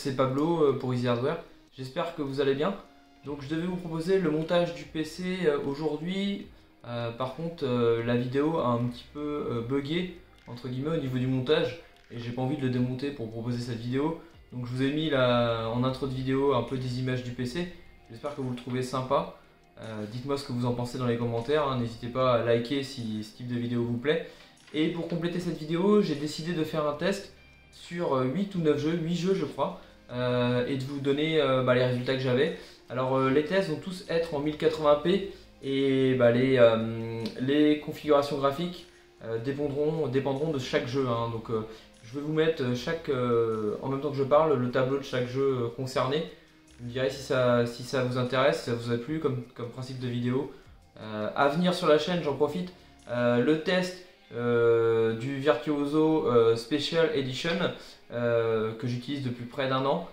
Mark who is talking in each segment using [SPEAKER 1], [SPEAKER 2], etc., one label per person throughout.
[SPEAKER 1] c'est Pablo pour Easy Hardware. J'espère que vous allez bien. Donc je devais vous proposer le montage du PC aujourd'hui. Par contre la vidéo a un petit peu bugué entre guillemets au niveau du montage et j'ai pas envie de le démonter pour proposer cette vidéo. Donc je vous ai mis là, en intro de vidéo un peu des images du PC. J'espère que vous le trouvez sympa. Dites-moi ce que vous en pensez dans les commentaires, hein. N'hésitez pas à liker si ce type de vidéo vous plaît. Et pour compléter cette vidéo, j'ai décidé de faire un test sur 8 ou 9 jeux, 8 jeux je crois, et de vous donner les résultats que j'avais. Alors les tests vont tous être en 1080p et les configurations graphiques dépendront de chaque jeu, hein. Donc je vais vous mettre en même temps que je parle, le tableau de chaque jeu concerné. Vous me direz si ça vous intéresse, si ça vous a plu comme principe de vidéo. À venir sur la chaîne, j'en profite, le test du Virtuoso Special Edition que j'utilise depuis près d'1 an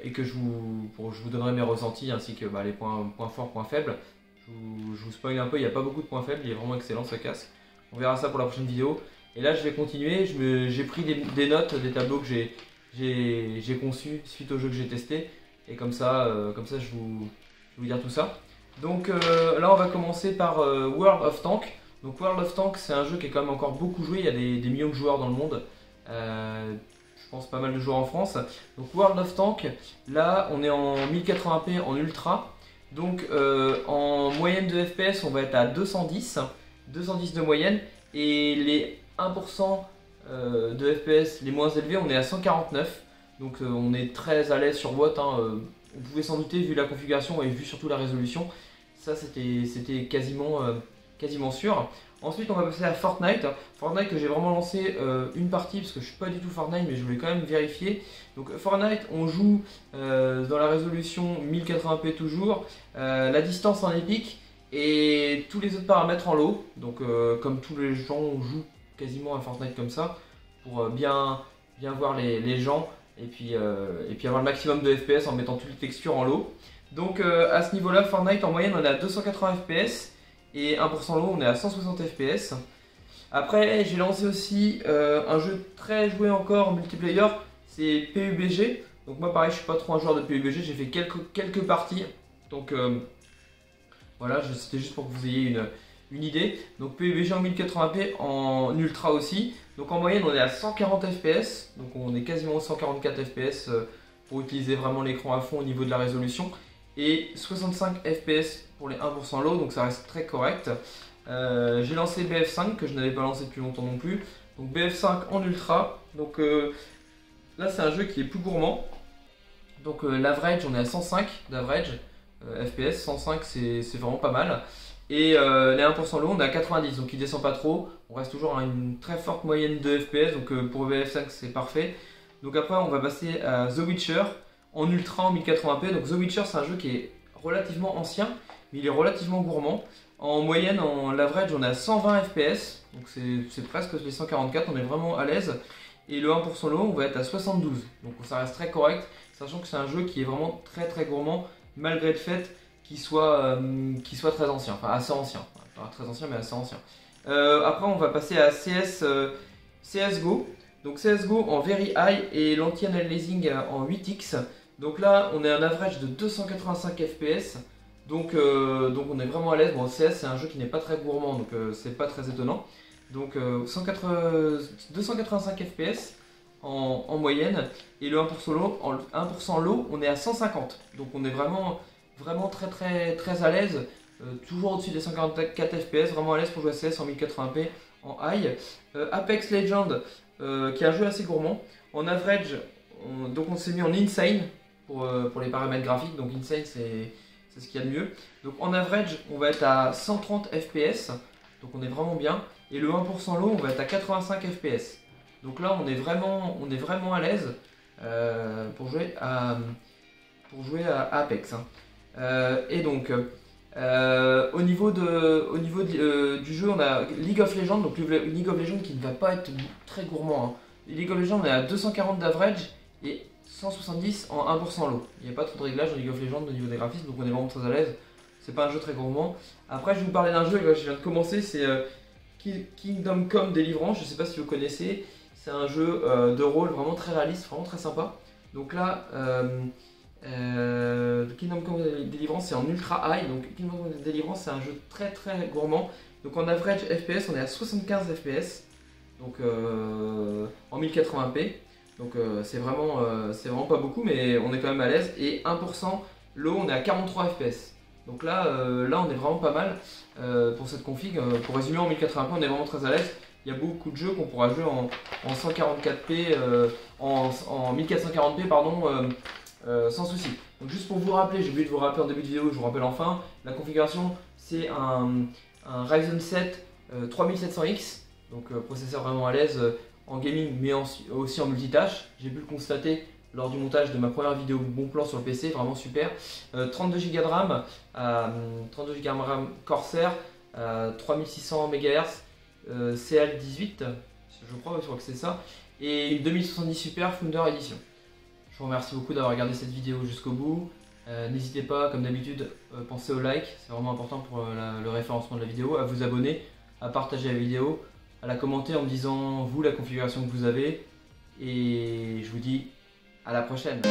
[SPEAKER 1] et que je vous donnerai mes ressentis ainsi que les points forts, points faibles. Je vous spoil un peu, il n'y a pas beaucoup de points faibles, il est vraiment excellent ce casque. On verra ça pour la prochaine vidéo. Et là je vais continuer, j'ai pris des notes, des tableaux que j'ai conçus suite au jeu que j'ai testé. Et comme ça je vais vous dire tout ça. Donc là on va commencer par World of Tanks. Donc World of Tanks c'est un jeu qui est quand même encore beaucoup joué, il y a des millions de joueurs dans le monde. Je pense pas mal de joueurs en France. Donc World of Tanks, là on est en 1080p en ultra. Donc en moyenne de FPS on va être à 210 de moyenne. Et les 1% de FPS les moins élevés on est à 149. Donc on est très à l'aise sur Watt, hein. Vous pouvez s'en douter vu la configuration et vu surtout la résolution. Ça c'était quasiment sûr. Ensuite on va passer à Fortnite. Fortnite que j'ai vraiment lancé une partie parce que je suis pas du tout Fortnite mais je voulais quand même vérifier. Donc Fortnite on joue dans la résolution 1080p toujours, la distance en épique et tous les autres paramètres en low. Donc comme tous les gens on joue quasiment à Fortnite comme ça pour bien voir les gens. Et puis avoir le maximum de FPS en mettant toutes les textures en low. Donc à ce niveau là, Fortnite en moyenne on est à 280 FPS et 1% low on est à 160 FPS. Après j'ai lancé aussi un jeu très joué encore en multiplayer, c'est PUBG. Donc moi pareil je suis pas trop un joueur de PUBG, j'ai fait quelques parties. Donc voilà, c'était juste pour que vous ayez une idée. Donc PUBG en 1080p en ultra aussi. Donc en moyenne on est à 140 fps, donc on est quasiment 144 fps pour utiliser vraiment l'écran à fond au niveau de la résolution. Et 65 fps pour les 1% low, donc ça reste très correct. J'ai lancé BF5 que je n'avais pas lancé depuis longtemps non plus. Donc BF5 en ultra, donc là c'est un jeu qui est plus gourmand. Donc l'average on est à 105 d'average fps, 105 c'est vraiment pas mal. Et les 1% low on est à 90, donc il descend pas trop. On reste toujours à une très forte moyenne de FPS, donc pour BF5 c'est parfait. Donc après on va passer à The Witcher en ultra en 1080p. Donc The Witcher c'est un jeu qui est relativement ancien, mais il est relativement gourmand. En moyenne, en l'average on est à 120 FPS, donc c'est presque les 144, on est vraiment à l'aise. Et le 1% low on va être à 72, donc ça reste très correct, sachant que c'est un jeu qui est vraiment très gourmand, malgré le fait qu'il soit très ancien, enfin assez ancien, pas très ancien mais assez ancien. Après on va passer à CSGO. Donc CSGO en Very High et l'anti-aliasing en 8x. Donc là on est à un average de 285 fps. Donc on est vraiment à l'aise. Bon CS c'est un jeu qui n'est pas très gourmand donc c'est pas très étonnant. Donc 285 fps en moyenne. Et le 1% low on est à 150. Donc on est vraiment très à l'aise. Toujours au-dessus des 144 fps, vraiment à l'aise pour jouer à CS en 1080p en high. Apex Legends qui est un jeu assez gourmand. En average, on s'est mis en insane pour les paramètres graphiques. Donc insane c'est ce qu'il y a de mieux. Donc en average, on va être à 130 fps. Donc on est vraiment bien. Et le 1% low, on va être à 85 fps. Donc là, on est vraiment à l'aise pour jouer à Apex, hein. Et donc au niveau du jeu on a League of Legends, donc League of Legends qui ne va pas être très gourmand, hein. League of Legends on est à 240 d'average et 170 en 1% low. Il n'y a pas trop de réglages dans League of Legends au niveau des graphismes, donc on est vraiment très à l'aise. C'est pas un jeu très gourmand. Après je vais vous parler d'un jeu que je viens de commencer, c'est Kingdom Come Deliverance, je sais pas si vous connaissez. C'est un jeu de rôle vraiment très réaliste, vraiment très sympa. Donc là, Kingdom Come Deliverance c'est en ultra high. Donc Kingdom Come Deliverance c'est un jeu très très gourmand. Donc en average FPS on est à 75 FPS. Donc en 1080p. Donc c'est vraiment pas beaucoup, mais on est quand même à l'aise. Et 1% low, on est à 43 fps. Donc là on est vraiment pas mal pour cette config. Pour résumer, en 1080p on est vraiment très à l'aise. Il y a beaucoup de jeux qu'on pourra jouer en 144p, en 1440p pardon, sans souci. Donc juste pour vous rappeler, j'ai oublié de vous rappeler en début de vidéo, je vous rappelle enfin, la configuration c'est un Ryzen 7 3700X, donc processeur vraiment à l'aise en gaming mais aussi en multitâche. J'ai pu le constater lors du montage de ma première vidéo bon plan sur le PC, vraiment super. 32 Go de RAM, 32 Go de RAM Corsair, 3600 MHz, CL18, je crois que c'est ça, et une 2070 Super Founder Edition. Je vous remercie beaucoup d'avoir regardé cette vidéo jusqu'au bout. N'hésitez pas, comme d'habitude, pensez au like, c'est vraiment important pour le référencement de la vidéo, à vous abonner, à partager la vidéo, à la commenter en me disant vous la configuration que vous avez, et je vous dis à la prochaine.